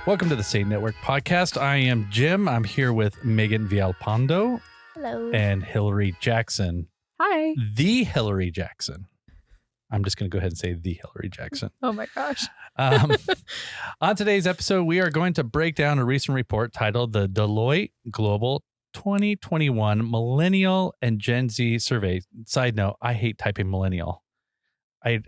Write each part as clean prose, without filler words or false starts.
Welcome to the Saynetwork podcast. I am Jim. I'm here with Megan Villalpando. Hello. And Hillary Jackson. Hi. The Hillary Jackson. I'm just going to go ahead and say the Hillary Jackson. Oh my gosh. On today's episode, we are going to break down a recent report titled the Deloitte Global 2021 Millennial and Gen Z Survey. Side note, I hate typing millennial. I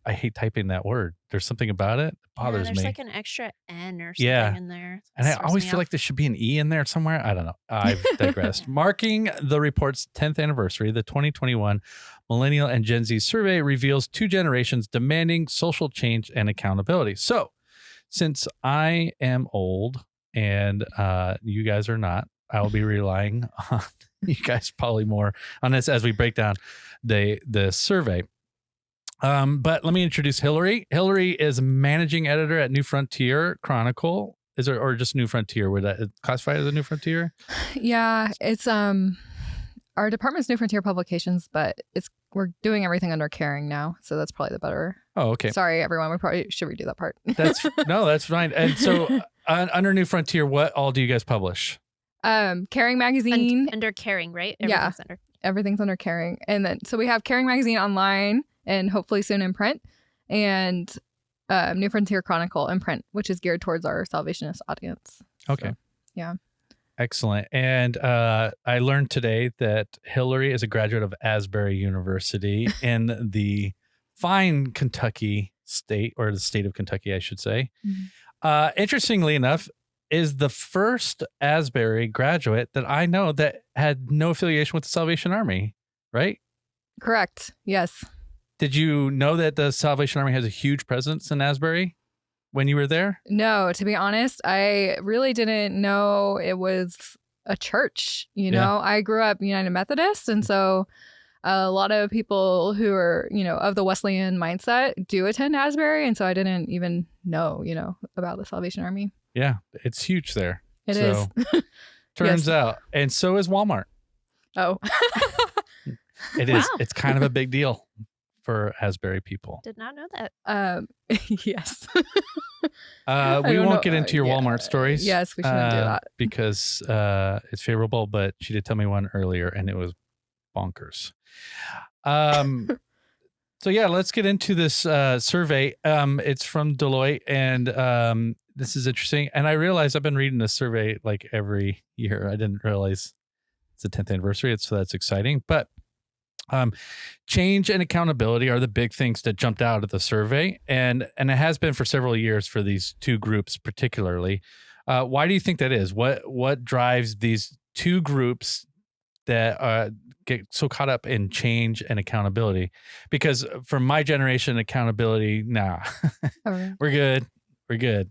hate typing that word. There's something about it that bothers me. There's like an extra N or something in there. And I always feel like there should be an E in there somewhere. I don't know. I've digressed. Marking the report's 10th anniversary, the 2021 Millennial and Gen Z survey reveals two generations demanding social change and accountability. So since I am old and you guys are not, I will be relying on you guys probably more on this as we break down the survey. But let me introduce Hillary. Hillary is managing editor at New Frontier Chronicle. Is there, or just New Frontier? Would that classify as a New Frontier? Yeah, it's our department's New Frontier Publications, but we're doing everything under Caring now, so that's probably the better. Oh, okay. Sorry, everyone. We probably should redo that part. That's fine. And so under New Frontier, what all do you guys publish? Caring magazine under Caring, right? Everything's under Caring, and then so we have Caring magazine online. And hopefully soon in print, and New Frontier Chronicle in print, which is geared towards our Salvationist audience. Okay. So, yeah. Excellent. And I learned today that Hillary is a graduate of Asbury University in the fine Kentucky state, or the state of Kentucky, I should say. Mm-hmm. Interestingly enough, is the first Asbury graduate that I know that had no affiliation with the Salvation Army, right? Correct. Yes. Did you know that the Salvation Army has a huge presence in Asbury when you were there? No, to be honest, I really didn't know it was a church. You know, I grew up United Methodist. And so a lot of people who are, of the Wesleyan mindset do attend Asbury. And so I didn't even know, about the Salvation Army. Yeah, it's huge there. It is. Turns out. And so is Walmart. Oh. It is. Wow. It's kind of a big deal for Asbury people. Did not know that. Yes. We won't get into your Walmart stories. Yes, we shouldn't do that. Because it's favorable, but she did tell me one earlier and it was bonkers. So yeah, let's get into this survey. It's from Deloitte, and this is interesting. And I realized I've been reading this survey like every year. I didn't realize it's the 10th anniversary. So that's exciting. But change and accountability are the big things that jumped out of the survey, and it has been for several years for these two groups particularly. Why do you think that is? What drives these two groups that get so caught up in change and accountability? Because for my generation, accountability, nah, we're good.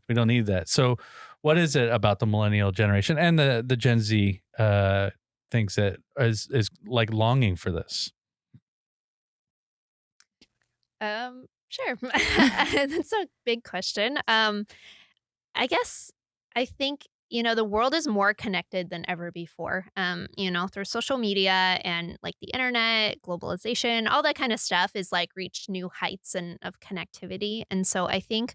We don't need that. So what is it about the Millennial Generation and the Gen Z things that is like longing for this? Sure. That's a big question. I guess I think, the world is more connected than ever before. Through social media and like the internet, globalization, all that kind of stuff is like reached new heights of connectivity. And so I think,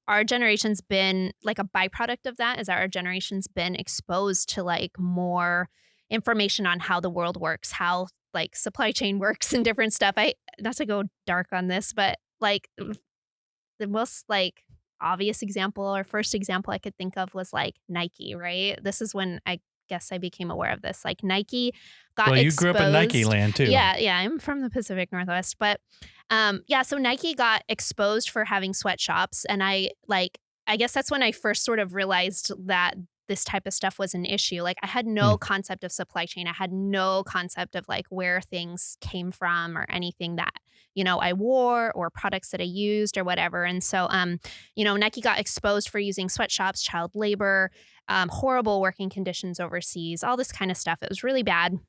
our generation's been like a byproduct of that is our generation's been exposed to like more information on how the world works, how like supply chain works and different stuff. Not to go dark on this, but like the most like obvious example or first example I could think of was like Nike, right? This is when I guess I became aware of this. Like Nike got exposed. Well, you grew up in Nike land too. Yeah, I'm from the Pacific Northwest, but so Nike got exposed for having sweatshops, and I guess that's when I first sort of realized that this type of stuff was an issue. Like I had no concept of supply chain. I had no concept of like where things came from or anything that, I wore or products that I used or whatever. And so, Nike got exposed for using sweatshops, child labor, horrible working conditions overseas, all this kind of stuff. It was really bad.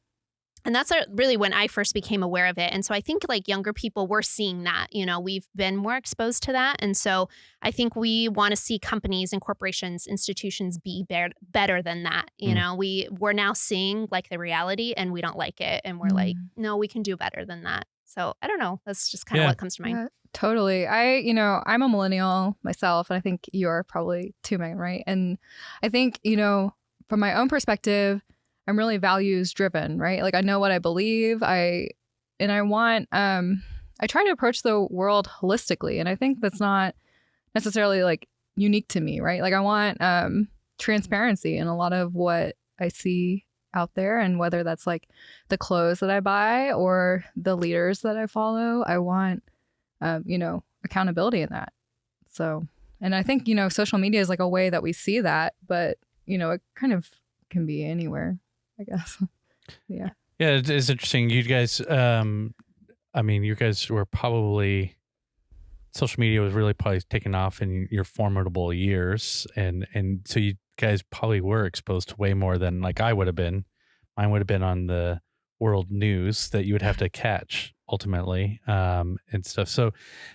And that's really when I first became aware of it. And so I think like younger people, we're seeing that, we've been more exposed to that. And so I think we want to see companies and corporations, institutions be better than that. We're now seeing like the reality and we don't like it. And we're like, no, we can do better than that. So I don't know. That's just kind of what comes to mind. Yeah, totally. I'm a millennial myself, and I think you're probably too, Megan, right? And I think, from my own perspective, I'm really values driven, right? Like I know what I believe. I want, I try to approach the world holistically. And I think that's not necessarily like unique to me, right? Like I want transparency in a lot of what I see out there, and whether that's like the clothes that I buy or the leaders that I follow, I want, accountability in that. So, and I think, social media is like a way that we see that, but, it kind of can be anywhere, I guess. Yeah. Yeah, it is interesting. You guys, you guys were probably, social media was really probably taking off in your formidable years. And so you guys probably were exposed to way more than like I would have been. Mine would have been on the world news that you would have to catch ultimately, and stuff. So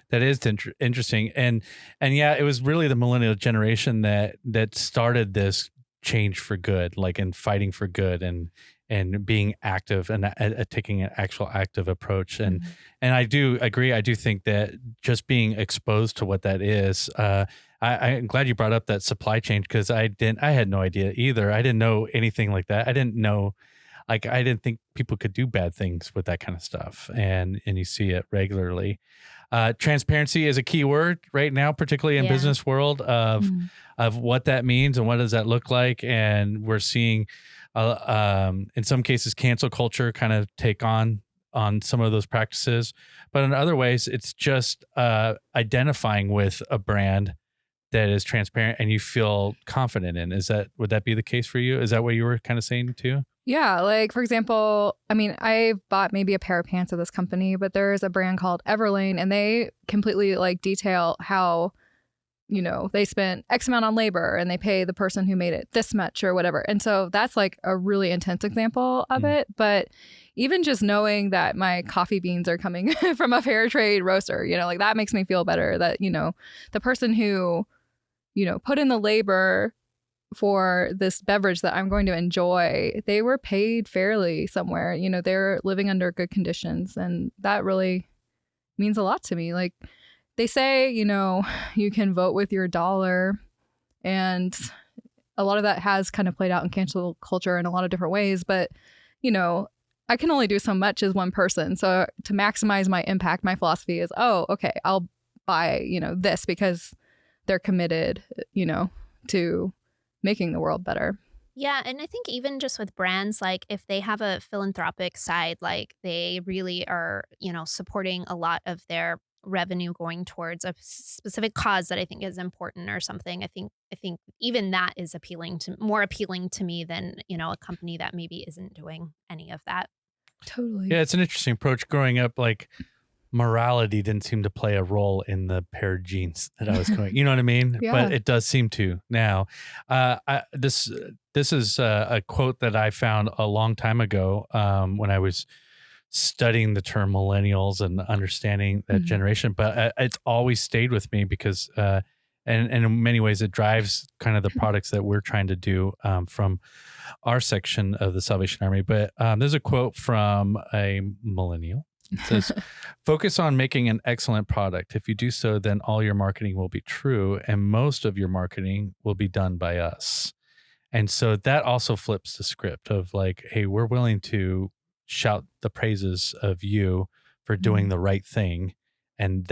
that is interesting. And yeah, it was really the millennial generation that started this change for good, like in fighting for good and being active and taking an actual active approach. And I do agree. I do think that just being exposed to what that is, I'm glad you brought up that supply chain, because I had no idea either. I didn't know anything like that. I didn't know, like, I didn't think people could do bad things with that kind of stuff. And you see it regularly. Transparency is a key word right now, particularly in business world of what that means and what does that look like. And we're seeing, in some cases, cancel culture kind of take on some of those practices, but in other ways, it's just identifying with a brand that is transparent and you feel confident in. Would that be the case for you? Is that what you were kind of saying too? Yeah, like for example, I bought maybe a pair of pants at this company, but there's a brand called Everlane, and they completely like detail how, they spent X amount on labor and they pay the person who made it this much or whatever. And so that's like a really intense example of it. But even just knowing that my coffee beans are coming from a fair trade roaster, like that makes me feel better that, the person who, put in the labor for this beverage that I'm going to enjoy, they were paid fairly somewhere. They're living under good conditions. And that really means a lot to me. Like they say, you can vote with your dollar. And a lot of that has kind of played out in cancel culture in a lot of different ways. But, I can only do so much as one person. So to maximize my impact, my philosophy is, okay, I'll buy, this because they're committed, to making the world better. Yeah. And I think even just with brands, like if they have a philanthropic side, like they really are, supporting a lot of their revenue going towards a specific cause that I think is important or something. I think even that is more appealing to me than, a company that maybe isn't doing any of that. Totally. Yeah, it's an interesting approach. Growing up, like morality didn't seem to play a role in the pair of jeans that I was going. You know what I mean? Yeah. But it does seem to now. This is a quote that I found a long time ago when I was studying the term millennials and understanding that generation. But it's always stayed with me because, and in many ways, it drives kind of the products that we're trying to do from our section of the Salvation Army. But there's a quote from a millennial. It says, focus on making an excellent product. If you do so, then all your marketing will be true and most of your marketing will be done by us. And so that also flips the script of like, hey, we're willing to shout the praises of you for doing the right thing. And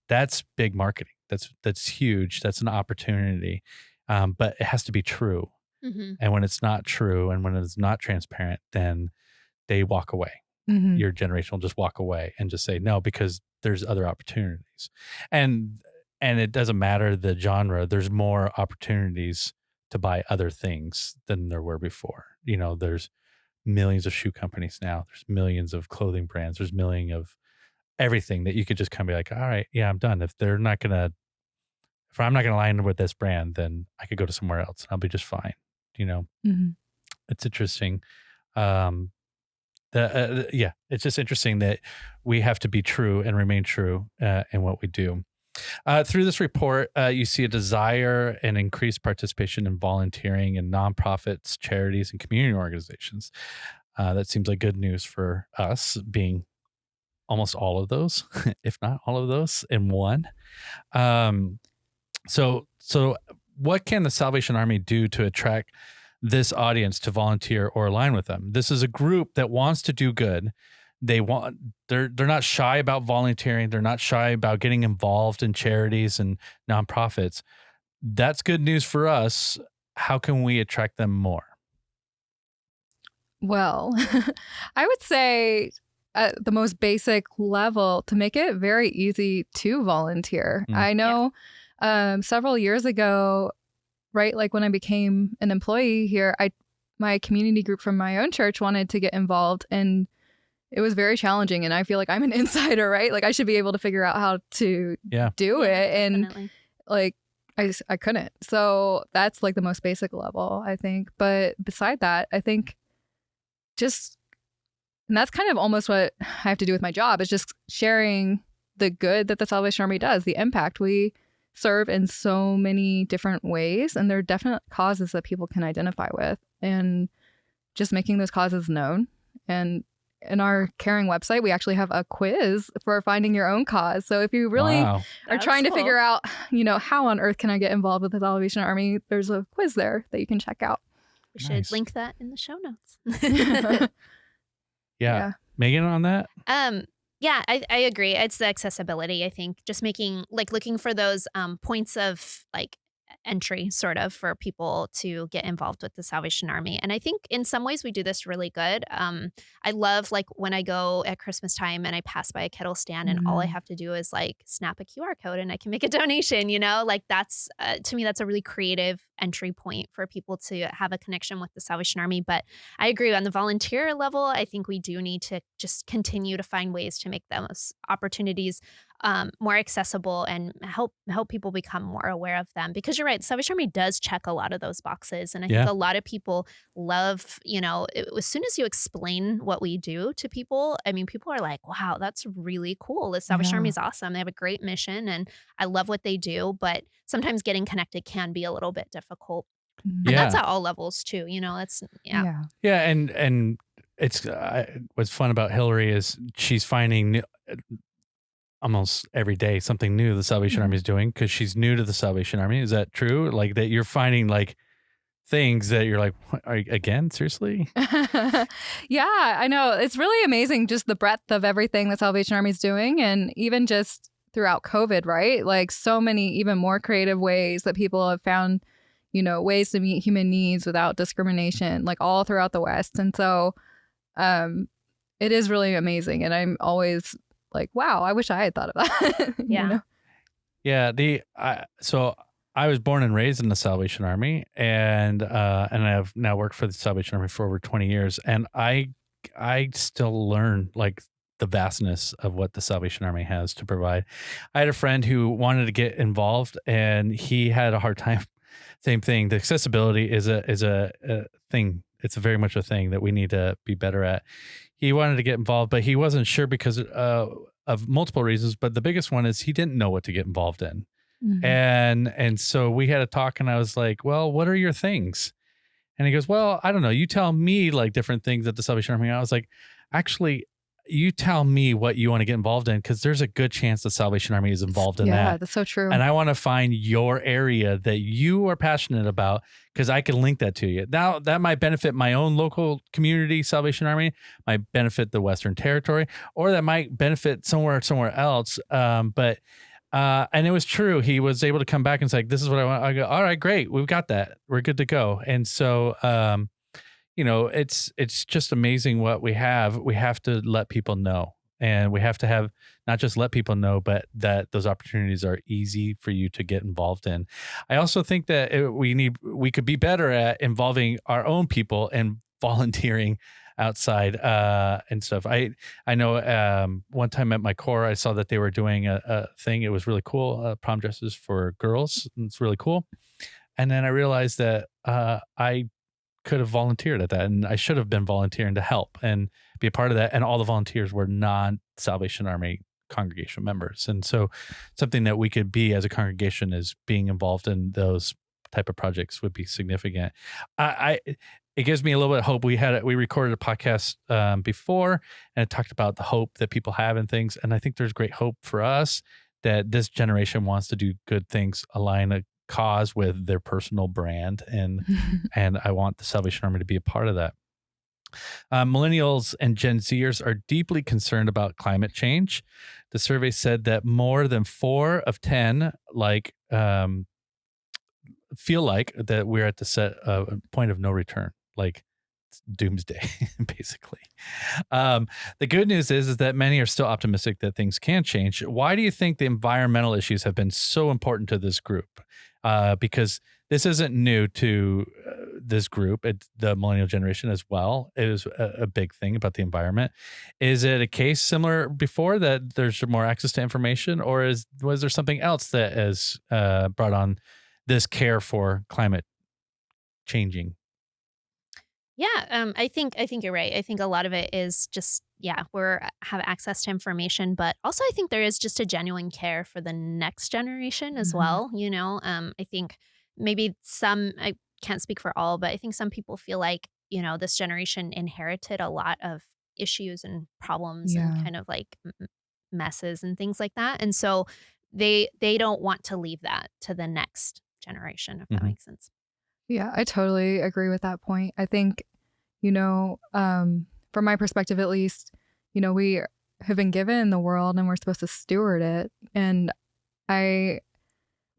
that's big marketing. That's huge. That's an opportunity. But it has to be true. And when it's not true and when it's not transparent, then they walk away. Your generation will just walk away and just say no, because there's other opportunities. And it doesn't matter the genre. There's more opportunities to buy other things than there were before. There's millions of shoe companies now. There's millions of clothing brands. There's millions of everything that you could just kind of be like, all right, yeah, I'm done. If I'm not going to line with this brand, then I could go to somewhere else and I'll be just fine. It's interesting. Yeah, it's just interesting that we have to be true and remain true in what we do. Through this report, you see a desire and increased participation in volunteering in nonprofits, charities, and community organizations. That seems like good news for us, being almost all of those, if not all of those, in one. Um, so what can the Salvation Army do to attract this audience to volunteer or align with them? This is a group that wants to do good. They're not shy about volunteering. They're not shy about getting involved in charities and nonprofits. That's good news for us. How can we attract them more? Well, I would say at the most basic level, to make it very easy to volunteer. I know several years ago, right, like when I became an employee here, my community group from my own church wanted to get involved, and it was very challenging. And I feel like I'm an insider, right? Like I should be able to figure out how to do it. And Definitely. like I couldn't. So that's like the most basic level, I think. But beside that, I think and that's kind of almost what I have to do with my job, is just sharing the good that the Salvation Army does, the impact. We serve in so many different ways, and there are definite causes that people can identify with, and just making those causes known. And in our caring website, we actually have a quiz for finding your own cause. So if you really are trying to figure out, how on earth can I get involved with the Salvation Army, there's a quiz there that you can check out. We should link that in the show notes. Yeah. Megan, on that? Yeah, I agree. It's the accessibility, I think. Just looking for those points of entry sort of for people to get involved with the Salvation Army. And I think in some ways we do this really good. I love when I go at Christmas time and I pass by a kettle stand and all I have to do is snap a QR code and I can make a donation, that's to me, that's a really creative entry point for people to have a connection with the Salvation Army. But I agree, on the volunteer level, I think we do need to just continue to find ways to make those opportunities more accessible and help people become more aware of them. Because you're right, Salvation Army does check a lot of those boxes. And I think a lot of people love, as soon as you explain what we do to people, I mean, people are like, wow, that's really cool. The Salvation Army is awesome. They have a great mission and I love what they do. But sometimes getting connected can be a little bit difficult. And that's at all levels too. It's, Yeah. And it's what's fun about Hillary is she's finding almost every day something new the Salvation Army is doing, because she's new to the Salvation Army. Is that true? Like that you're finding things that you're like, what, again, seriously? Yeah, I know. It's really amazing just the breadth of everything the Salvation Army is doing. And even just throughout COVID, right? So many even more creative ways that people have found, ways to meet human needs without discrimination, all throughout the West. And so it is really amazing. And I'm always wow, I wish I had thought of that. Yeah. So I was born and raised in the Salvation Army, and I have now worked for the Salvation Army for over 20 years, and I still learn the vastness of what the Salvation Army has to provide. I had a friend who wanted to get involved, and he had a hard time. Same thing. The accessibility is a thing. It's very much a thing that we need to be better at. He wanted to get involved, but he wasn't sure because of multiple reasons. But the biggest one is he didn't know what to get involved in. And so we had a talk, and I was like, well, what are your things? And he goes, well, I don't know. You tell me different things at the Salvation Army. I was like, actually, you tell me what you want to get involved in, because there's a good chance the Salvation Army is involved in that. Yeah, that's so true. And I want to find your area that you are passionate about, because I can link that to you. Now, that might benefit my own local community, Salvation Army, might benefit the Western Territory, or that might benefit somewhere else. And it was true. He was able to come back and say, this is what I want. I go, all right, great. We've got that. We're good to go. And so, it's just amazing what we have. We have to let people know, and we have to have not just let people know, but that those opportunities are easy for you to get involved in. I also think that we could be better at involving our own people and volunteering outside and stuff. I know one time at my core, I saw that they were doing a thing. It was really cool. Prom dresses for girls. It's really cool. And then I realized that I could have volunteered at that, and I should have been volunteering to help. And be a part of that. And all the volunteers were non-Salvation Army congregation members. And so something that we could be as a congregation is being involved in those type of projects would be significant. It gives me a little bit of hope. We recorded a podcast before, and it talked about the hope that people have in things. And I think there's great hope for us that this generation wants to do good things, align a cause with their personal brand. And I want the Salvation Army to be a part of that. Millennials and Gen Zers are deeply concerned about climate change. The survey said that more than 4 of 10 feel like that we're at the point of no return, like doomsday, basically. The good news is that many are still optimistic that things can change. Why do you think the environmental issues have been so important to this group? Because this isn't new to this group. It's the Millennial Generation as well. It is a big thing about the environment. Is it a case similar before that there's more access to information, or was there something else that has brought on this care for climate changing? Yeah, I think you're right. I think a lot of it is just have access to information, but also I think there is just a genuine care for the next generation as well. I think maybe I can't speak for all, but I think some people feel like this generation inherited a lot of issues and problems and Yeah. kind of like messes and things like that, and so they don't want to leave that to the next generation, if that Mhm. makes sense. Yeah, I totally agree with that point. I think, from my perspective at least, we have been given the world and we're supposed to steward it. And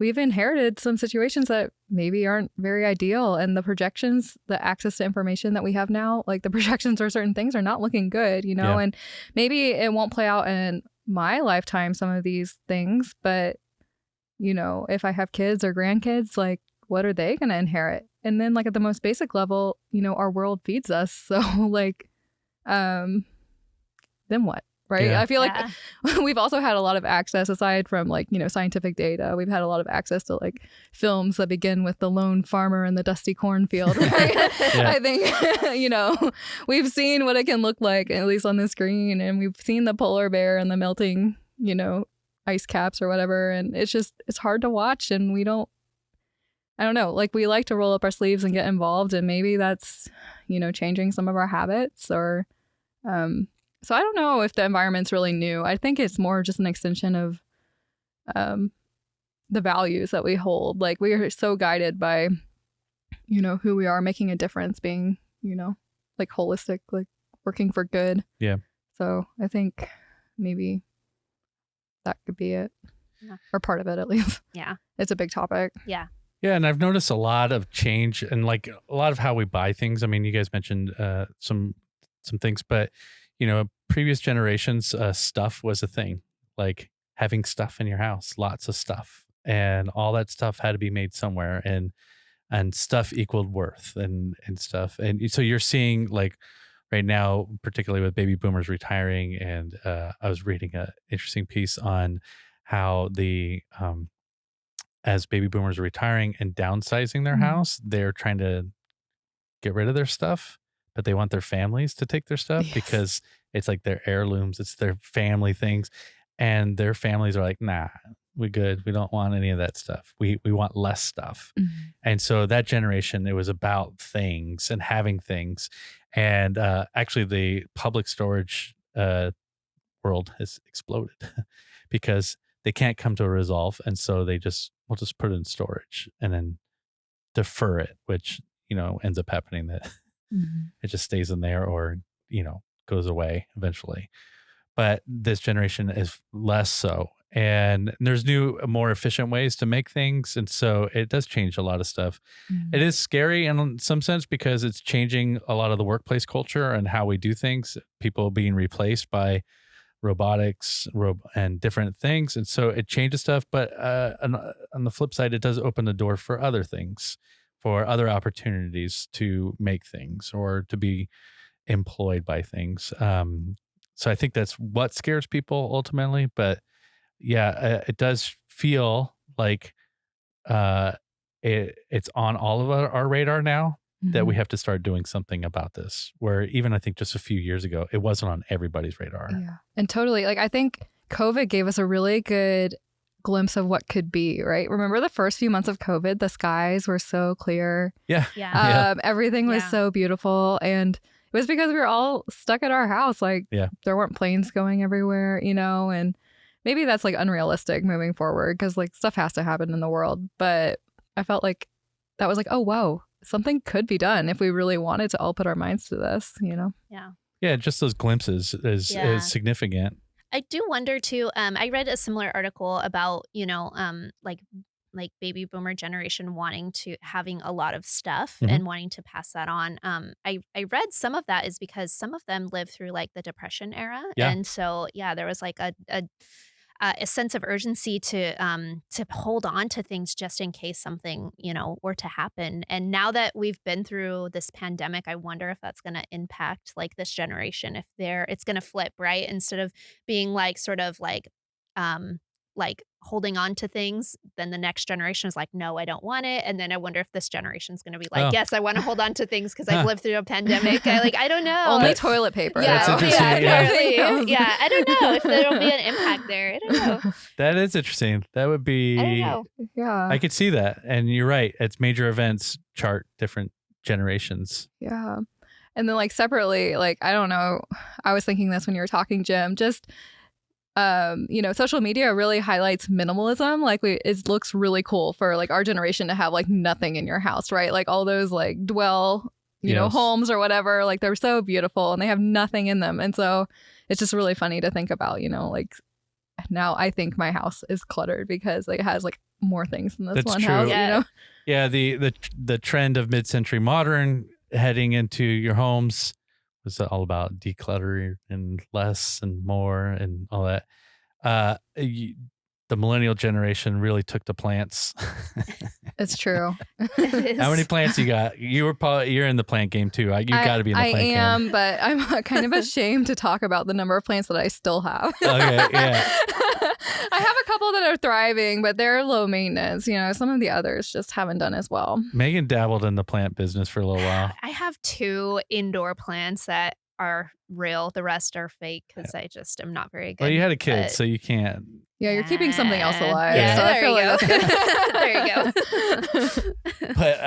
we've inherited some situations that maybe aren't very ideal. And the projections, the access to information that we have now, like the projections for certain things are not looking good, Yeah. and maybe it won't play out in my lifetime, some of these things, but if I have kids or grandkids, like, what are they going to inherit? And then, like, at the most basic level, our world feeds us. So, like, then what? Right. Yeah. I feel like Yeah. we've also had a lot of access aside from like, scientific data. We've had a lot of access to like films that begin with the lone farmer in the dusty cornfield. Right? Yeah. I think, we've seen what it can look like, at least on the screen. And we've seen the polar bear and the melting, ice caps or whatever. And it's hard to watch. And I don't know, like we like to roll up our sleeves and get involved. And maybe that's, changing some of our habits or, so I don't know if the environment's really new. I think it's more just an extension of the values that we hold. Like we are so guided by, who we are, making a difference, being, like holistic, like working for good. Yeah. So I think maybe that could be it. Yeah. Or part of it at least. Yeah. It's a big topic. Yeah. Yeah, and I've noticed a lot of change and like a lot of how we buy things. I mean, you guys mentioned some things, but previous generations, stuff was a thing. Like having stuff in your house, lots of stuff, and all that stuff had to be made somewhere, and stuff equaled worth and stuff. And so you're seeing like right now, particularly with baby boomers retiring, and I was reading an interesting piece on how as baby boomers are retiring and downsizing their house, they're trying to get rid of their stuff, but they want their families to take their stuff because it's like their heirlooms, it's their family things. And their families are like, nah, we good. We don't want any of that stuff. We want less stuff. Mm-hmm. And so that generation, it was about things and having things. And actually the public storage world has exploded because they can't come to a resolve. And so we'll just put it in storage and then defer it, which, ends up happening that it just stays in there or, goes away eventually. But this generation is less so. And there's new, more efficient ways to make things. And so it does change a lot of stuff. It is scary in some sense because it's changing a lot of the workplace culture and how we do things, people being replaced by robotics and different things. And so it changes stuff. But on the flip side, it does open the door for other things, for other opportunities to make things or to be employed by things. So I think that's what scares people ultimately. But yeah, it does feel like it's on all of our radar now that we have to start doing something about this, where even I think just a few years ago, it wasn't on everybody's radar. Yeah. And totally, like, I think COVID gave us a really good glimpse of what could be, right? Remember the first few months of COVID, the skies were so clear. Yeah. Yeah. Everything was Yeah. so beautiful. And it was because we were all stuck at our house. Like, there weren't planes going everywhere, you know, and maybe that's like unrealistic moving forward because like stuff has to happen in the world. But I felt like that was like, oh, wow, something could be done if we really wanted to all put our minds to this, you know? Yeah. Yeah. Just those glimpses is significant. I do wonder too. I read a similar article about, like baby boomer generation having a lot of stuff and wanting to pass that on. I read some of that is because some of them lived through like the Depression era. Yeah. And so, there was like a sense of urgency to hold on to things just in case something, were to happen. And now that we've been through this pandemic, I wonder if that's going to impact like this generation, if it's going to flip, right? Instead of being like sort of like holding on to things, then the next generation is like, no, I don't want it. And then I wonder if this generation is going to be like, yes, I want to hold on to things because I've lived through a pandemic. I don't know. Only toilet paper. Yeah, That's interesting. apparently. Yeah, I don't know if there'll be an impact there. I don't know. That is interesting. That would be. I don't know. Yeah. I could see that. And you're right. It's major events chart different generations. Yeah. And then like separately, like, I don't know, I was thinking this when you were talking, Jim, just social media really highlights minimalism. Like it looks really cool for like our generation to have like nothing in your house, right? Like all those like dwell, homes or whatever, like they're so beautiful and they have nothing in them. And so it's just really funny to think about, like now I think my house is cluttered because like, it has like more things in this That's one true. house, Yeah. Yeah. The trend of mid-century modern heading into your homes was all about decluttering and less and more and all that. The millennial generation really took to plants. It's true. How many plants you got? You're in the plant game too. You got to be in the plant game. I am, but I'm kind of ashamed to talk about the number of plants that I still have. Okay, yeah. I have a couple that are thriving, but they're low maintenance. Some of the others just haven't done as well. Megan dabbled in the plant business for a little while. I have 2 indoor plants that are real. The rest are fake because I just am not very good. Well, you had a kid, so you can't. Yeah, you're keeping something else alive. Yeah, so I there feel you go. There you go. But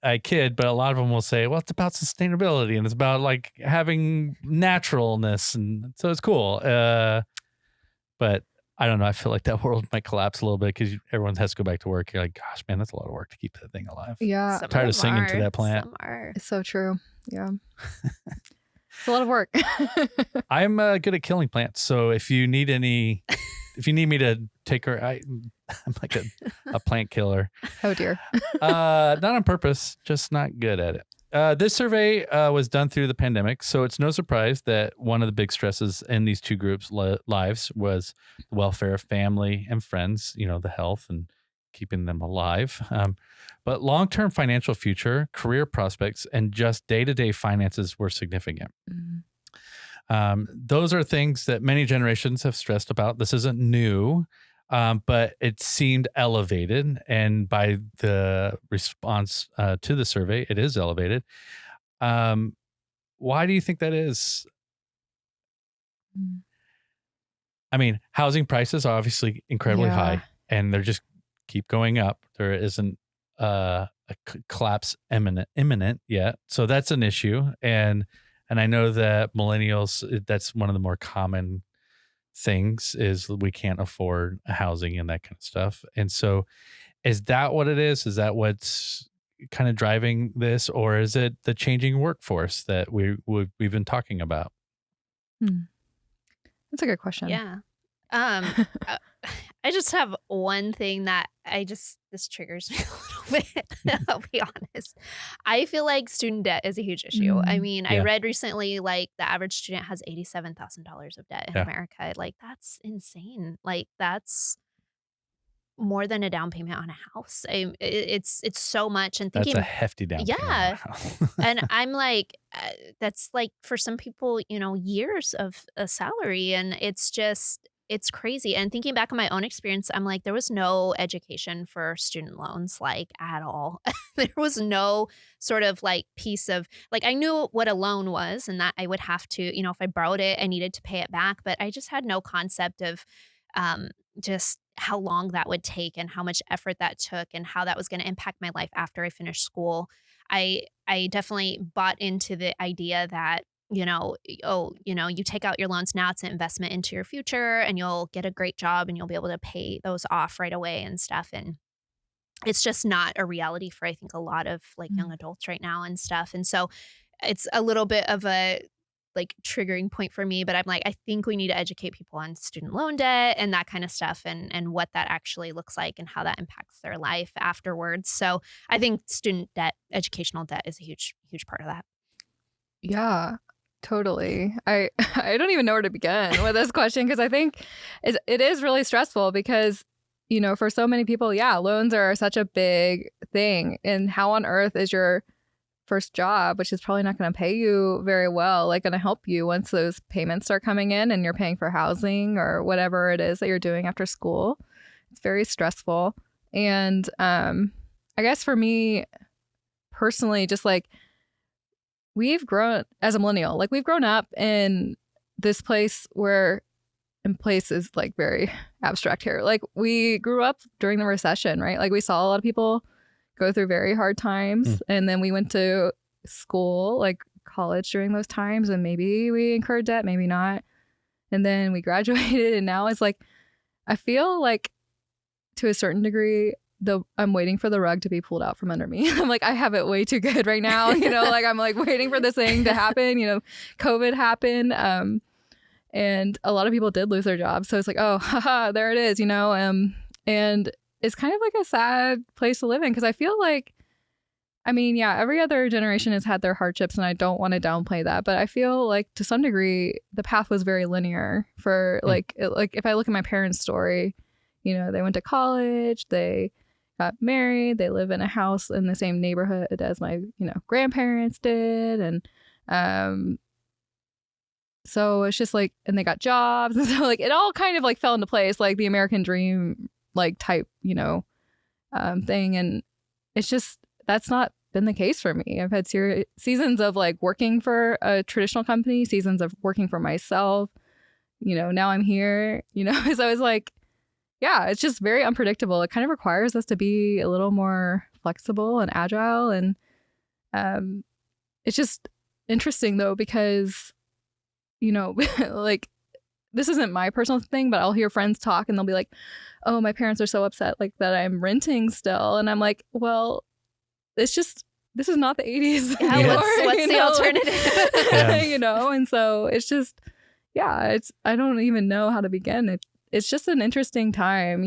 I kid, but a lot of them will say, well, it's about sustainability and it's about like having naturalness. And so it's cool. But I don't know. I feel like that world might collapse a little bit because everyone has to go back to work. You're like, gosh, man, that's a lot of work to keep that thing alive. Yeah. Some Tired of them singing to are, that plant. Some are. It's so true. Yeah. It's a lot of work. I'm good at killing plants. So if you need me to take her, I'm like a plant killer. Oh dear. Not on purpose, just not good at it. This survey was done through the pandemic, so it's no surprise that one of the big stresses in these two groups' lives was the welfare of family and friends, the health and keeping them alive. But long-term financial future, career prospects, and just day-to-day finances were significant. Mm-hmm. Those are things that many generations have stressed about. This isn't new. But it seemed elevated, and by the response to the survey, it is elevated. Why do you think that is? I mean, housing prices are obviously incredibly high, and they're just keep going up. There isn't a collapse imminent yet, so that's an issue. And I know that millennials, that's one of the more common things is we can't afford housing and that kind of stuff. And so is that what it is? Is that what's kind of driving this, or is it the changing workforce that we've been talking about? That's a good question. Yeah. I just have one thing that this triggers me a little bit. I'll be honest. I feel like student debt is a huge issue. I mean, I read recently, like the average student has $87,000 of debt in America. Like that's insane. Like that's more than a down payment on a house. It's so much. And thinking that's a hefty down payment. Yeah. And I'm like, that's like for some people, years of a salary, and it's just. it's crazy. And thinking back on my own experience, I'm like, there was no education for student loans, like at all. There was no sort of like piece of like, I knew what a loan was and that I would have to, if I borrowed it, I needed to pay it back. But I just had no concept of um, just how long that would take and how much effort that took and how that was going to impact my life after I finished school. I definitely bought into the idea that you take out your loans now, it's an investment into your future and you'll get a great job and you'll be able to pay those off right away and stuff. And it's just not a reality for, I think, a lot of like young Mm. adults right now and stuff. And so it's a little bit of a like triggering point for me, but I'm like, I think we need to educate people on student loan debt and that kind of stuff and what that actually looks like and how that impacts their life afterwards. So I think student debt, educational debt is a huge, huge part of that. Yeah, totally. I I don't even know where to begin with this question because I think it is really stressful because for so many people, yeah, loans are such a big thing. And how on earth is your first job, which is probably not going to pay you very well, like going to help you once those payments start coming in and you're paying for housing or whatever it is that you're doing after school? It's very stressful. And I guess for me personally, just like we've grown as a millennial, like we've grown up in this place where, and place is like very abstract here. Like we grew up during the recession, right? Like we saw a lot of people go through very hard times. And then we went to school, like college during those times, and maybe we incurred debt, maybe not. And then we graduated, and now it's like, I feel like to a certain degree, I'm waiting for the rug to be pulled out from under me. I'm like, I have it way too good right now. Like I'm like waiting for this thing to happen. COVID happened. And a lot of people did lose their jobs. So it's like, oh, haha, there it is, and it's kind of like a sad place to live in because I feel like, yeah, every other generation has had their hardships and I don't want to downplay that. But I feel like to some degree, the path was very linear for like if I look at my parents' story, they went to college, they got married, they live in a house in the same neighborhood as my, grandparents did. And so it's just like, and they got jobs. And so like it all kind of like fell into place, like the American dream, like type, thing. And it's just, that's not been the case for me. I've had seasons of like working for a traditional company, seasons of working for myself, now I'm here, so I was like, yeah, it's just very unpredictable. It kind of requires us to be a little more flexible and agile. And it's just interesting though, because like this isn't my personal thing, but I'll hear friends talk and they'll be like, oh, my parents are so upset like that I'm renting still. And I'm like, well, this is not the 80s. Yeah, anymore, what's the alternative? Yeah. And so it's just, yeah, I don't even know how to begin. It's just an interesting time.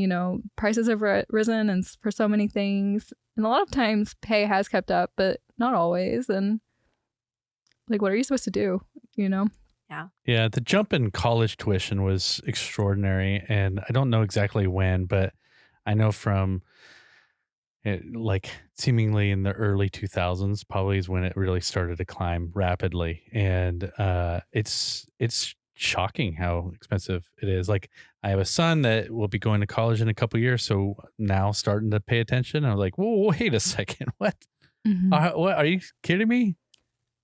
Prices have risen and for so many things. And a lot of times pay has kept up, but not always. And like, what are you supposed to do? Yeah, the jump in college tuition was extraordinary. And I don't know exactly when, but I know from like seemingly in the early 2000s probably is when it really started to climb rapidly. And it's shocking how expensive it is. Like I have a son that will be going to college in a couple years, so now starting to pay attention. I was like, whoa, wait a second, what? Mm-hmm. What are you kidding me?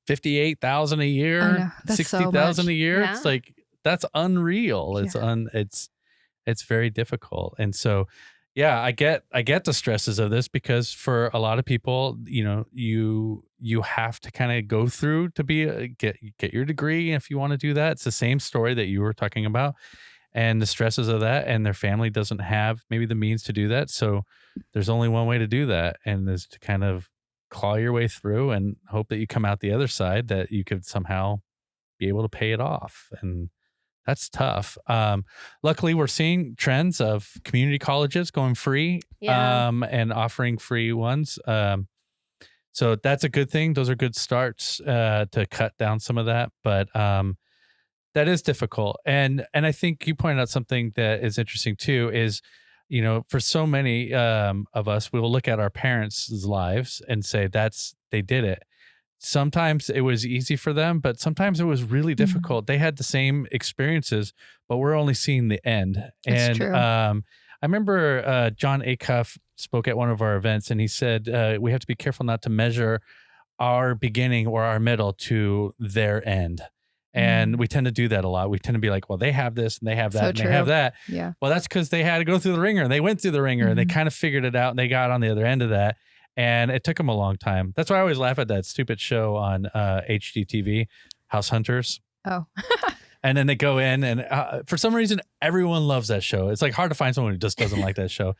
58,000 a year, 60,000 a year. Yeah. It's like that's unreal. It's very difficult. And so yeah, I get the stresses of this because for a lot of people, you have to kind of go through to get your degree if you want to do that. It's the same story that you were talking about and the stresses of that, and their family doesn't have maybe the means to do that. So there's only one way to do that, and is to kind of claw your way through and hope that you come out the other side, that you could somehow be able to pay it off. And that's tough. Luckily, we're seeing trends of community colleges going free, Yeah. and offering free ones. So that's a good thing. Those are good starts to cut down some of that. But that is difficult. And I think you pointed out something that is interesting too, is, for so many of us, we will look at our parents' lives and say they did it. sometimes it was easy for them, but sometimes it was really difficult. They had the same experiences, but we're only seeing the end. That's And true. I remember John Acuff spoke at one of our events, and he said we have to be careful not to measure our beginning or our middle to their end. And we tend to do that a lot. We tend to be like, well, they have this and they have that So and they have true. that. Yeah. Well, that's because they had to go through the ringer, and they went through the ringer and they kind of figured it out, and they got on the other end of that. And it took them a long time. That's why I always laugh at that stupid show on HGTV, House Hunters. Oh. And then they go in, and for some reason, everyone loves that show. It's like hard to find someone who just doesn't like that show.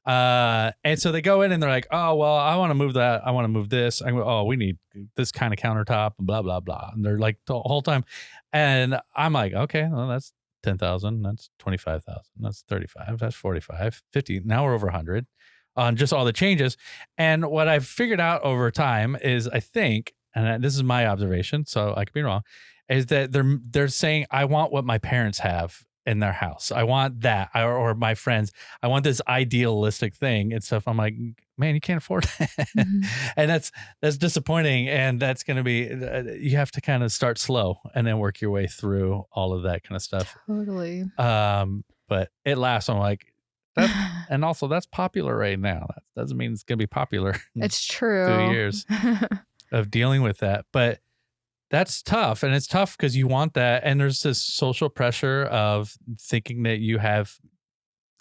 And so they go in and they're like, oh, well, I want to move that. I want to move this. I go, oh, we need this kind of countertop and blah, blah, blah. And they're like the whole time. And I'm like, okay, well, that's 10,000. That's 25,000. That's 35. That's 45, 50. Now we're over 100 on just all the changes. And what I've figured out over time is, I think, and this is my observation, so I could be wrong, is that they're saying, I want what my parents have in their house. I want that, or my friends. I want this idealistic thing and stuff. I'm like, man, you can't afford that. And that's disappointing. And that's going to be, you have to kind of start slow and then work your way through all of that kind of stuff. Totally. But it lasts. I'm like, and also that's popular right now. That doesn't mean it's going to be popular. It's true. 2 years of dealing with that. But that's tough. And it's tough because you want that. And there's this social pressure of thinking that you have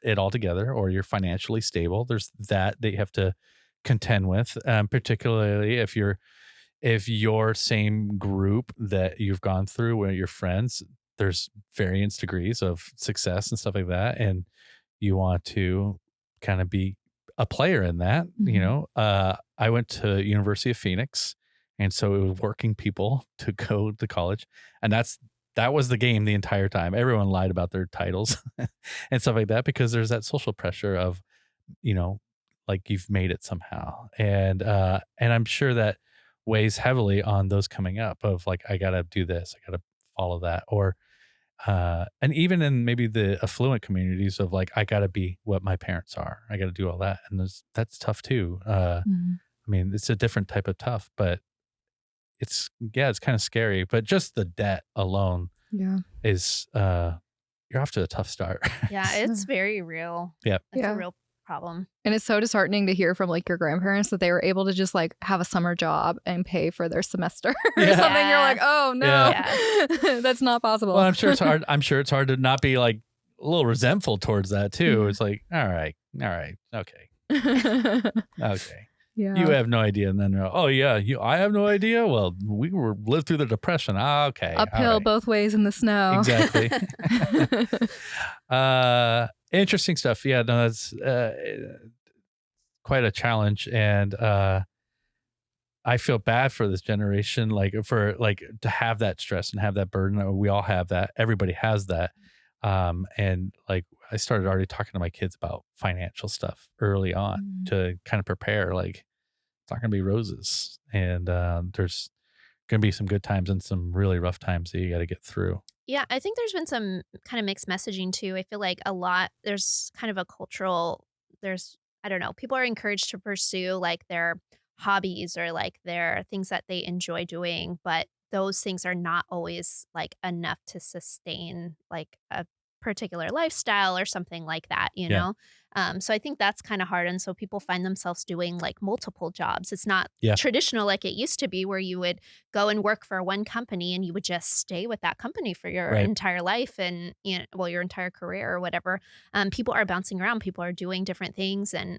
it all together or you're financially stable. There's that you have to contend with, particularly if your same group that you've gone through where your friends, there's various degrees of success and stuff like that. And you want to kind of be a player in that, you know. I went to University of Phoenix. And so it was working people to go to college. And that was the game the entire time. Everyone lied about their titles and stuff like that because there's that social pressure of, you know, like you've made it somehow. And I'm sure that weighs heavily on those coming up of like, I got to do this, I got to follow that. Or, and even in maybe the affluent communities of like, I got to be what my parents are. I got to do all that. And that's tough too. I mean, it's a different type of tough, but it's kind of scary, but just the debt alone is you're off to a tough start. Yeah, it's very real. Yeah. It's a real problem. And it's so disheartening to hear from like your grandparents that they were able to just like have a summer job and pay for their semester or something. You're like, oh no, that's not possible. Well, I'm sure it's hard. I'm sure it's hard to not be like a little resentful towards that too. It's like, all right, okay. Okay. Yeah. You have no idea. And then, oh yeah, I have no idea. Well, we lived through the Depression. Okay. Uphill both ways in the snow. Exactly. Interesting stuff. Yeah, no, that's quite a challenge. And I feel bad for this generation, to have that stress and have that burden. We all have that. Everybody has that. And like, I started already talking to my kids about financial stuff early on to kind of prepare, like it's not going to be roses, and there's going to be some good times and some really rough times that you got to get through. Yeah, I think there's been some kind of mixed messaging too. I feel like there's kind of a cultural, I don't know, people are encouraged to pursue like their hobbies or like their things that they enjoy doing, but those things are not always like enough to sustain like a particular lifestyle or something like that, you know? So I think that's kind of hard. And so people find themselves doing like multiple jobs. It's not traditional like it used to be where you would go and work for one company and you would just stay with that company for your entire life and, you know, your entire career or whatever. People are bouncing around. People are doing different things and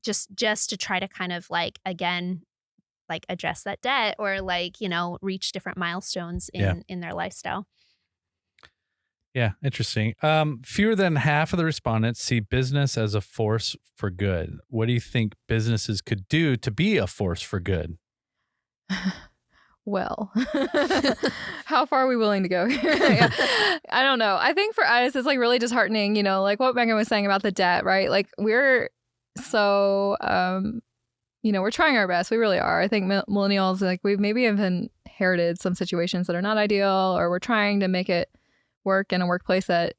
just to try to kind of like, again, like address that debt or like, you know, reach different milestones in their lifestyle. Yeah, interesting. Fewer than half of the respondents see business as a force for good. What do you think businesses could do to be a force for good? Well, how far are we willing to go here? I don't know. I think for us, it's like really disheartening, you know, like what Megan was saying about the debt, right? Like we're so, you know, we're trying our best. We really are. I think millennials, like we've maybe have inherited some situations that are not ideal, or we're trying to make it work in a workplace that,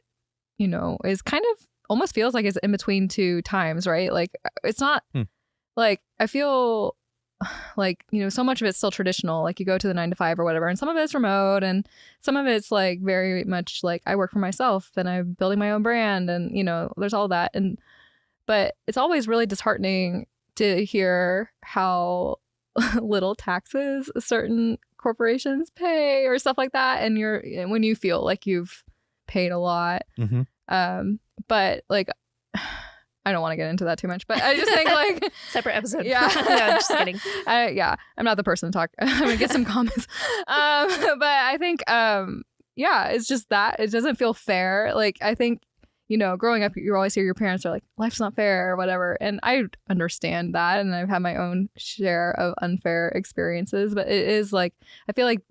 you know, is kind of almost feels like it's in between two times, right? Like it's not like I feel like, so much of it's still traditional. Like you go to the 9 to 5 or whatever, and some of it's remote, and some of it's like very much like I work for myself and I'm building my own brand, and there's all that. But it's always really disheartening to hear how little taxes certain corporations pay or stuff like that, and when you feel like you've paid a lot. But like, I don't want to get into that too much, but I just think like separate episode. Yeah. No, just kidding. I'm not the person to talk. I'm gonna get some comments. But I think it's just that it doesn't feel fair. Like I think growing up, you always hear your parents are like, life's not fair or whatever, and I understand that, and I've had my own share of unfair experiences. But it is like, I feel like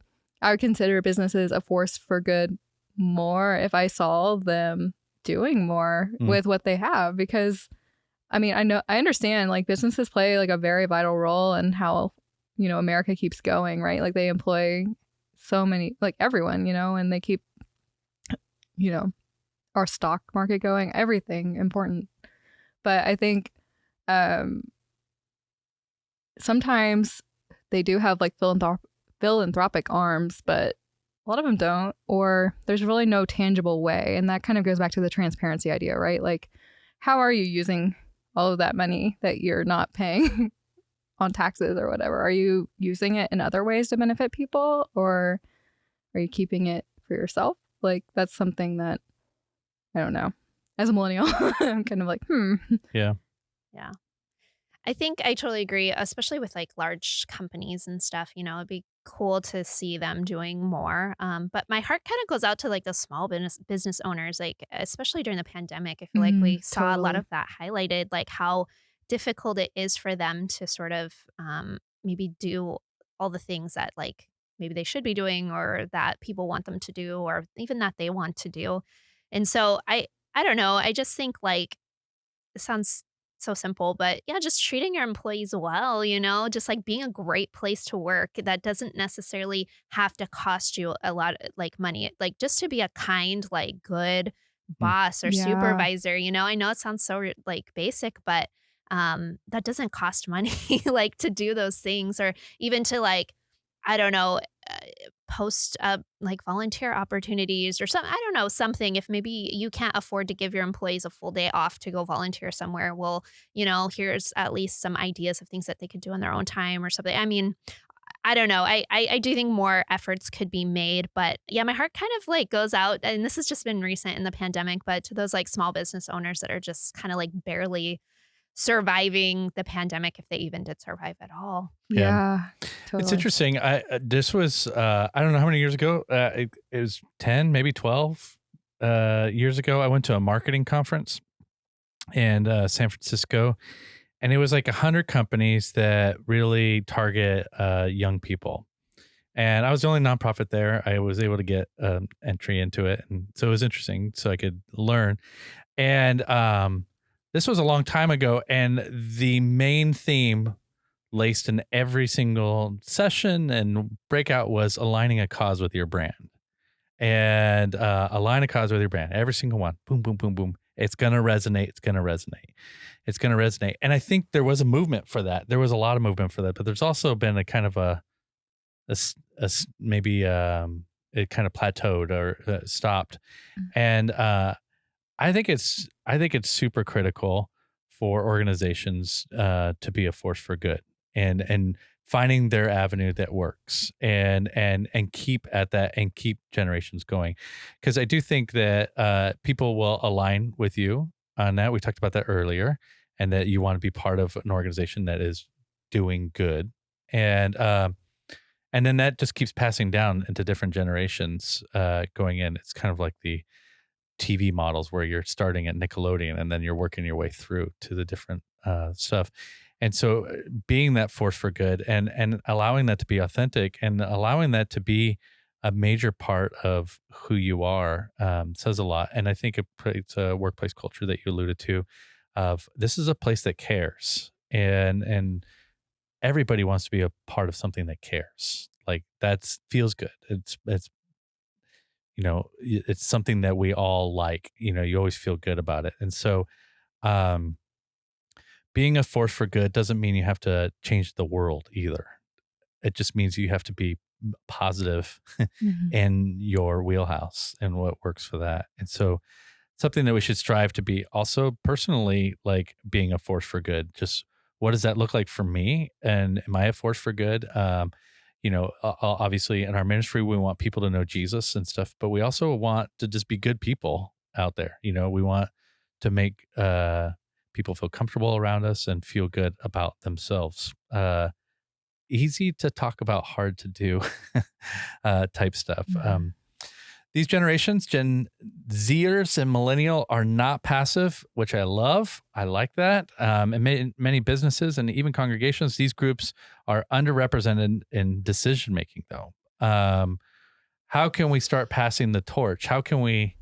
I would consider businesses a force for good more if I saw them doing more with what they have, because I understand like businesses play like a very vital role in how America keeps going, right? Like they employ so many, like everyone, and they keep our stock market going, everything important. But I think sometimes they do have like philanthropic arms, but a lot of them don't, or there's really no tangible way. And that kind of goes back to the transparency idea, right? Like, how are you using all of that money that you're not paying on taxes or whatever? Are you using it in other ways to benefit people, or are you keeping it for yourself? Like, that's something that, I don't know. As a millennial, I'm kind of like, Yeah. Yeah. I think I totally agree, especially with like large companies and stuff. It'd be cool to see them doing more. But my heart kind of goes out to like the small business owners, like especially during the pandemic. I feel like we saw a lot totally. of that highlighted, like how difficult it is for them to sort of maybe do all the things that like maybe they should be doing, or that people want them to do, or even that they want to do. And so I don't know. I just think like it sounds so simple, but yeah, just treating your employees well, just like being a great place to work that doesn't necessarily have to cost you a lot like money. Like just to be a kind, like good boss or Yeah. supervisor, I know it sounds so like basic, but that doesn't cost money like to do those things, or even to like, I don't know, post like volunteer opportunities or something. I don't know, something. If maybe you can't afford to give your employees a full day off to go volunteer somewhere, well, here's at least some ideas of things that they could do in their own time or something. I mean, I don't know. I do think more efforts could be made, but yeah, my heart kind of like goes out, and this has just been recent in the pandemic, but to those like small business owners that are just kind of like barely surviving the pandemic, if they even did survive at all. Yeah. Totally. It's interesting. This was I don't know how many years ago. It was 10, maybe 12 years ago. I went to a marketing conference in San Francisco, and it was like 100 companies that really target young people. And I was the only nonprofit there. I was able to get entry into it, and so it was interesting. So I could learn. And this was a long time ago, and the main theme laced in every single session and breakout was aligning a cause with your brand. And align a cause with your brand. Every single one. Boom, boom, boom, boom. It's going to resonate. It's going to resonate. It's going to resonate. And I think there was a movement for that. There was a lot of movement for that. But there's also been a kind of maybe it kind of plateaued or stopped. And I think it's super critical for organizations to be a force for good and finding their avenue that works and keep at that and keep generations going. Because I do think that people will align with you on that. We talked about that earlier, and that you want to be part of an organization that is doing good. And then that just keeps passing down into different generations going in. It's kind of like the TV models where you're starting at Nickelodeon and then you're working your way through to the different stuff. And so being that force for good and allowing that to be authentic and allowing that to be a major part of who you are says a lot. And I think it's a workplace culture that you alluded to of this is a place that cares and everybody wants to be a part of something that cares. Like that feels good. It's it's something that we all like, you always feel good about it. And so, being a force for good doesn't mean you have to change the world either. It just means you have to be positive in your wheelhouse and what works for that. And so something that we should strive to be also personally, like being a force for good. Just what does that look like for me? And am I a force for good? Obviously in our ministry, we want people to know Jesus and stuff, but we also want to just be good people out there. We want to make people feel comfortable around us and feel good about themselves. Easy to talk about, hard to do type stuff. These generations, Gen Zers and Millennial, are not passive, which I love. I like that. In many businesses and even congregations, these groups are underrepresented in decision making, though. How can we start passing the torch? How can we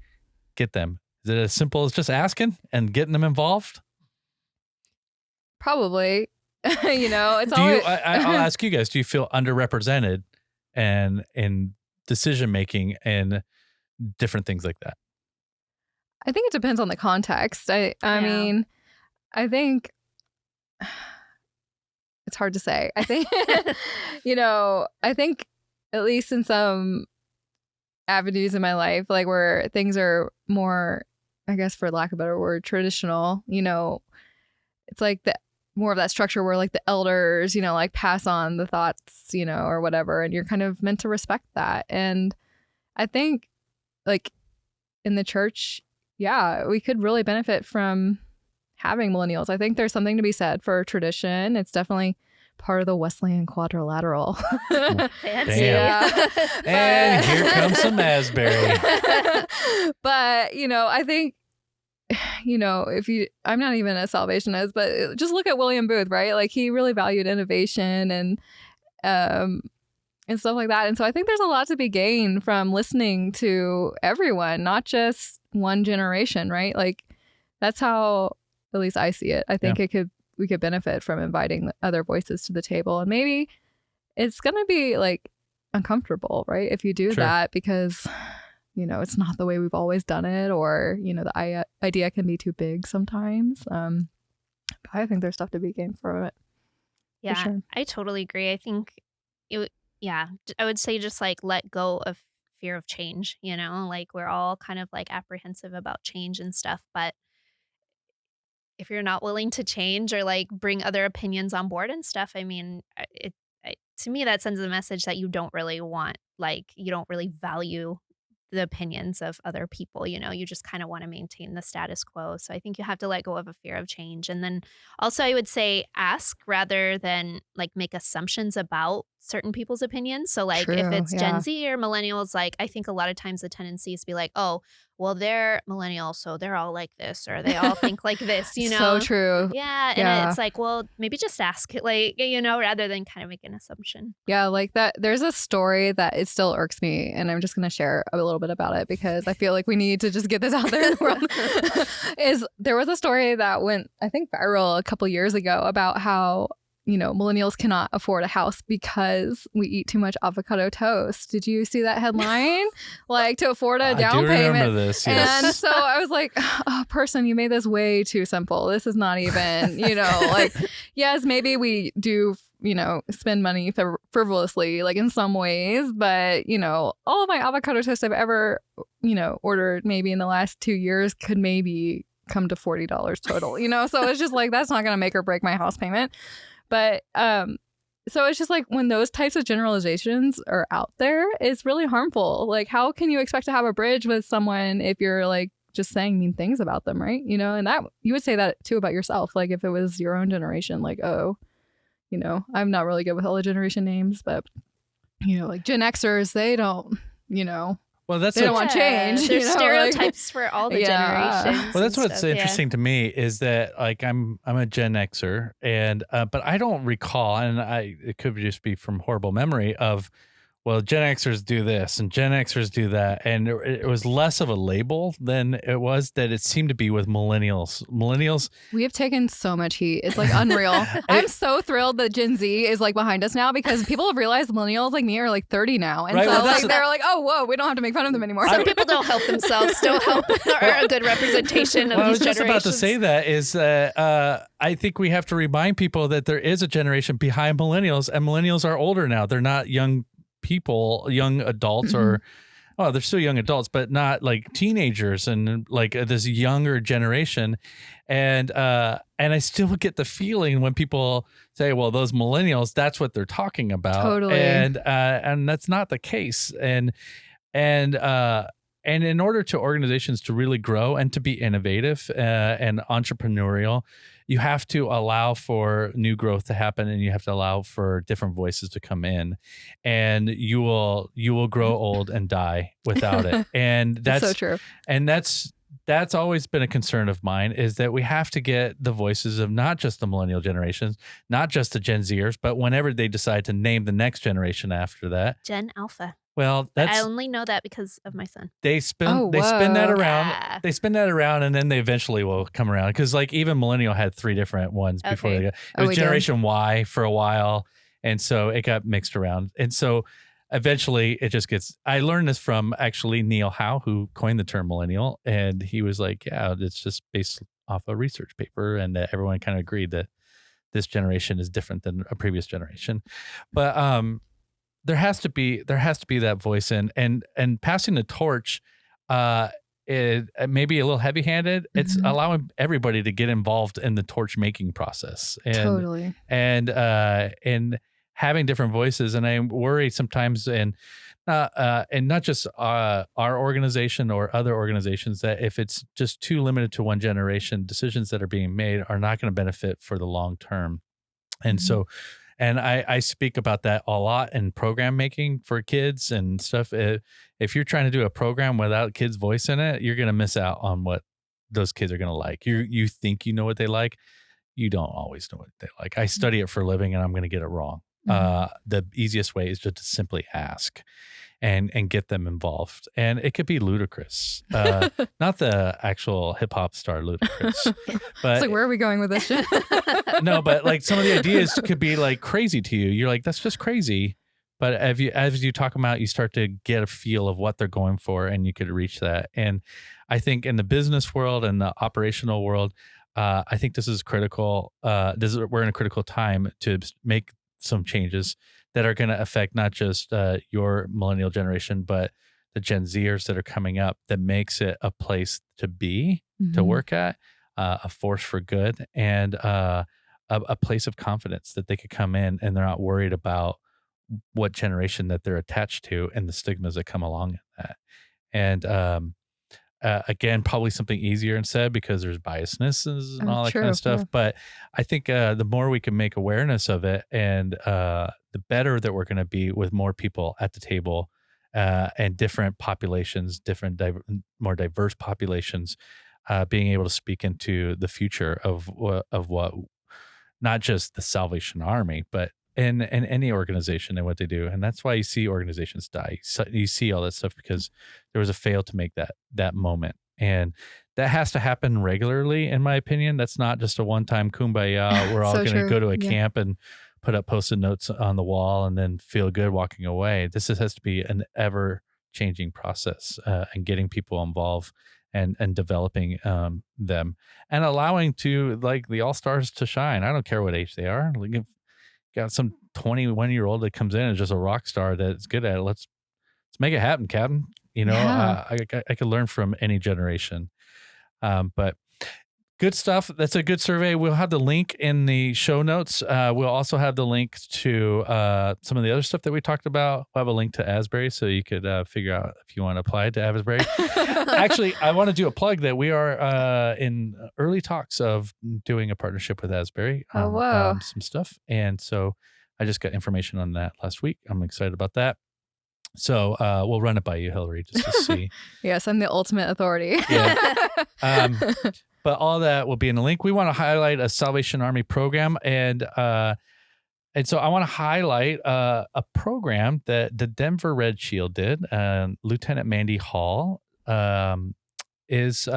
get them? Is it as simple as just asking and getting them involved? Probably. It's I'll ask you guys, do you feel underrepresented and in decision making and different things like that? I think it depends on the context. I mean, I think it's hard to say. I think, I think at least in some avenues in my life, like where things are more, I guess for lack of a better word, traditional, it's like more of that structure where like the elders, like pass on the thoughts, or whatever. And you're kind of meant to respect that. And I think like in the church, we could really benefit from having millennials. I think there's something to be said for tradition. It's definitely part of the Wesleyan quadrilateral. Fancy. Yeah. And here comes some Asbury. But, I think, I'm not even a Salvationist, but just look at William Booth, right? Like he really valued innovation and stuff like that. And so I think there's a lot to be gained from listening to everyone, not just one generation, right? Like that's how at least I see it. I think we could benefit from inviting other voices to the table. And maybe it's going to be like uncomfortable, right? If you do that, because, it's not the way we've always done it, or, the idea can be too big sometimes. But I think there's stuff to be gained from it. Yeah, sure. I totally agree. I think I would say just like let go of fear of change, like we're all kind of like apprehensive about change and stuff, but if you're not willing to change or like bring other opinions on board and stuff, I mean, to me, that sends a message that you don't really want, like you don't really value the opinions of other people, you just kind of want to maintain the status quo. So I think you have to let go of a fear of change. And then also I would say ask rather than like make assumptions about certain people's opinions. So like if it's Gen Z or millennials, like I think a lot of times the tendency is to be like, oh, well, they're millennials, so they're all like this, or they all think like this, So true. Yeah. And it's like, well, maybe just ask it, like, rather than kind of make an assumption. Yeah, like that. There's a story that it still irks me, and I'm just going to share a little bit about it because I feel like we need to just get this out there in the world. There was a story that went, I think, viral a couple years ago about how millennials cannot afford a house because we eat too much avocado toast. Did you see that headline? Like to afford a down payment. I remember this, yes. And so I was like, oh, person, you made this way too simple. This is not even, like, yes, maybe we do, spend money frivolously, like in some ways, but, all of my avocado toast I've ever, ordered maybe in the last 2 years could maybe come to $40 total, so it's just like, that's not going to make or break my house payment. But so it's just like when those types of generalizations are out there, it's really harmful. Like, how can you expect to have a bridge with someone if you're like just saying mean things about them, right? And that you would say that too about yourself. Like if it was your own generation, like, oh, I'm not really good with all the generation names, but like Gen Xers, they don't, well, that's they don't want change. There's stereotypes for all the generations. Well, that's what's interesting to me is that like I'm a Gen Xer, and but I don't recall, and it could just be from horrible memory of well, Gen Xers do this and Gen Xers do that. And it was less of a label than it was that it seemed to be with millennials. Millennials. We have taken so much heat. It's like unreal. I'm so thrilled that Gen Z is like behind us now because people have realized millennials like me are like 30 now. And Right, so well, like they're like, oh, whoa, we don't have to make fun of them anymore. Some people don't help themselves. Don't help or a good representation of Well, I was these just about to generations. say that is I think we have to remind people that there is a generation behind millennials, and millennials are older now. They're not young people, young adults, or they're still young adults, but not like teenagers and like this younger generation. And I still get the feeling when people say, well, those millennials, that's what they're talking about. Totally. And that's not the case. And in order to organizations to really grow and to be innovative and entrepreneurial, you have to allow for new growth to happen, and you have to allow for different voices to come in, and you will grow old and die without it. And that's so true. And that's always been a concern of mine, is that we have to get the voices of not just the millennial generations, not just the Gen Zers, but whenever they decide to name the next generation after that. Gen Alpha. Well, I only know that because of my son. They spin that around. Yeah. They spin that around, and then they eventually will come around. Because like even millennial had 3 different ones before they got. It was Generation Y for a while, and so it got mixed around. And so eventually it just gets. I learned this from actually Neil Howe, who coined the term millennial, and he was like, "Yeah, it's just based off a research paper," and everyone kind of agreed that this generation is different than a previous generation, but there has to be that voice in, and passing the torch, it may be a little heavy-handed. It's allowing everybody to get involved in the torch making process, and Totally. and having different voices. And I worry sometimes, and not just our organization or other organizations, that if it's just too limited to one generation, decisions that are being made are not going to benefit for the long term. And so. And I speak about that a lot in program making for kids and stuff. If you're trying to do a program without kids' voice in it, you're going to miss out on what those kids are going to like. You think you know what they like. You don't always know what they like. I study it for a living, and I'm going to get it wrong. The easiest way is just to simply ask and get them involved. And it could be Ludacris, not the actual hip hop star Ludacris. But It's like, where are we going with this shit? no, but like some of the ideas could be like crazy to you. You're like, that's just crazy. But as you talk about, you start to get a feel of what they're going for, and you could reach that. And I think in the business world and the operational world, I think this is critical. We're in a critical time to make some changes that are going to affect not just your millennial generation, but the Gen Zers that are coming up, that makes it a place to be, to work at, a force for good, and a place of confidence that they could come in and they're not worried about what generation that they're attached to and the stigmas that come along in that. And again, probably something easier instead, because there's biasnesses and all that kind of stuff. Yeah. But I think the more we can make awareness of it, and the better that we're going to be with more people at the table, and different populations, more diverse populations, being able to speak into the future of what, not just the Salvation Army, but in any organization and what they do. And that's why you see organizations die. So you see all that stuff because there was a fail to make that moment. And that has to happen regularly, in my opinion. That's not just a one-time kumbaya. We're all going to go to a camp and put up Post-it notes on the wall and then feel good walking away. This has to be an ever-changing process, and getting people involved and developing them, and allowing to, like, the all-stars to shine. I don't care what age they are. Like, if got some 21-year-old that comes in and is just a rock star that's good at it, let's make it happen, Captain. I could learn from any generation. But good stuff. That's a good survey. We'll have the link in the show notes. We'll also have the link to some of the other stuff that we talked about. We'll have a link to Asbury, so you could figure out if you want to apply to Asbury. Actually, I want to do a plug that we are in early talks of doing a partnership with Asbury. Some stuff. And so I just got information on that last week. I'm excited about that. So we'll run it by you, Hillary, just to see. Yes, I'm the ultimate authority. Yeah. But all that will be in the link. We want to highlight a Salvation Army program, and And so I want to highlight a program that the Denver Red Shield did. Lieutenant Mandy Hall is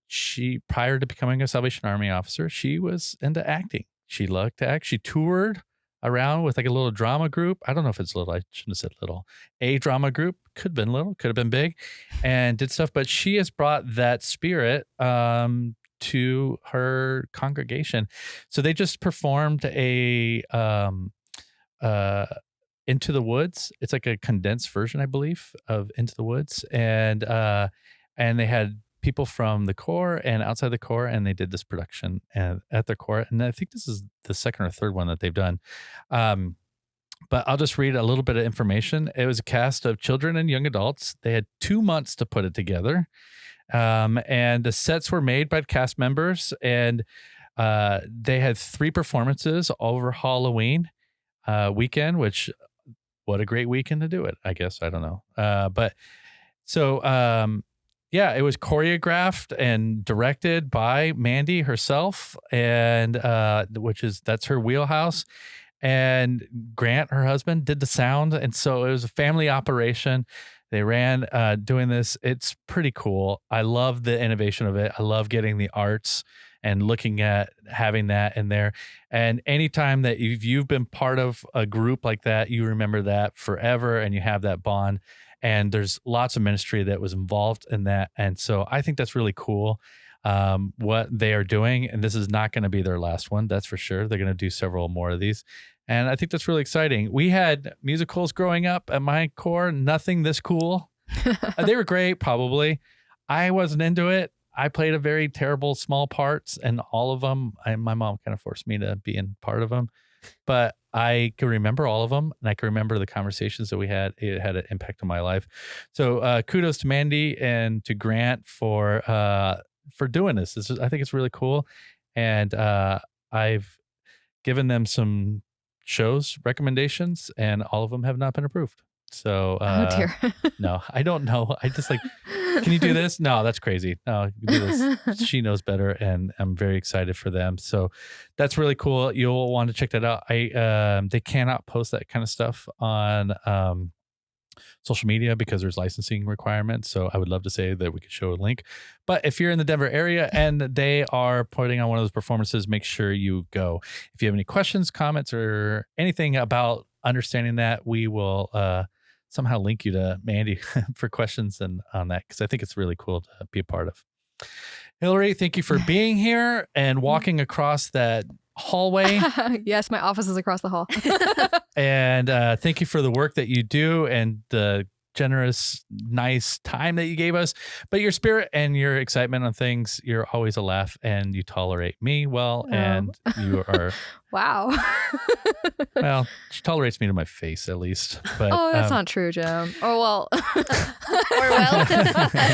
she, prior to becoming a Salvation Army officer, she was into acting. She loved to act. She toured around with like a little drama group. I don't know if it's little. I shouldn't have said little. A drama group, could have been little, could have been big, and did stuff. But she has brought that spirit to her congregation. So they just performed a Into the Woods. It's like a condensed version, I believe, of Into the Woods, and they had people from the Corps and outside the Corps, and they did this production at the Corps. And I think this is the second or third one that they've done. But I'll just read a little bit of information. It was a cast of children and young adults. They had 2 months to put it together. And the sets were made by cast members, and they had 3 performances over Halloween weekend, which what a great weekend to do it, I guess. I don't know. But so, yeah, it was choreographed and directed by Mandy herself, and that's her wheelhouse. And Grant, her husband, did the sound. And so it was a family operation. They ran doing this. It's pretty cool. I love the innovation of it. I love getting the arts and looking at having that in there. And anytime that you've been part of a group like that, you remember that forever and you have that bond. And there's lots of ministry that was involved in that. And so I think that's really cool what they are doing. And this is not going to be their last one. That's for sure. They're going to do several more of these. And I think that's really exciting. We had musicals growing up at my Corps, nothing this cool. They were great, probably. I wasn't into it. I played a very terrible small parts in all of them. My mom kind of forced me to be in part of them. But I can remember all of them, and I can remember the conversations that we had. It had an impact on my life. So kudos to Mandy and to Grant for doing this. I think it's really cool. And I've given them some shows recommendations, and all of them have not been approved. So oh dear. No, I don't know. I just like, can you do this? No, that's crazy. No, you do this. She knows better, and I'm very excited for them. So that's really cool. You'll want to check that out. They cannot post that kind of stuff on social media because there's licensing requirements. So I would love to say that we could show a link. But if you're in the Denver area and they are putting on one of those performances, make sure you go. If you have any questions, comments, or anything about understanding that, we will somehow link you to Mandy for questions and on that, because I think it's really cool to be a part of. Hillary, thank you for being here and walking across that hallway. Yes, my office is across the hall. And thank you for the work that you do and the generous, nice time that you gave us. But your spirit and your excitement on things, you're always a laugh, and you tolerate me well. And you are... Wow. Well, she tolerates me to my face, at least. But that's not true, Jim. Oh, well. Or well.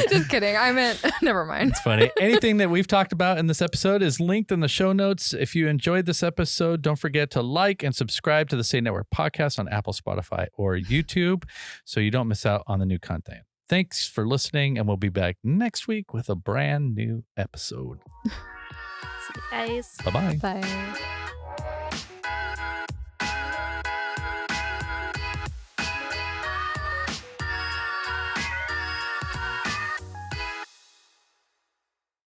Just kidding. I meant, never mind. It's funny. Anything that we've talked about in this episode is linked in the show notes. If you enjoyed this episode, don't forget to like and subscribe to the Saynetwork podcast on Apple, Spotify, or YouTube so you don't miss out on the new content. Thanks for listening, and we'll be back next week with a brand new episode. See you guys. Bye-bye. Bye.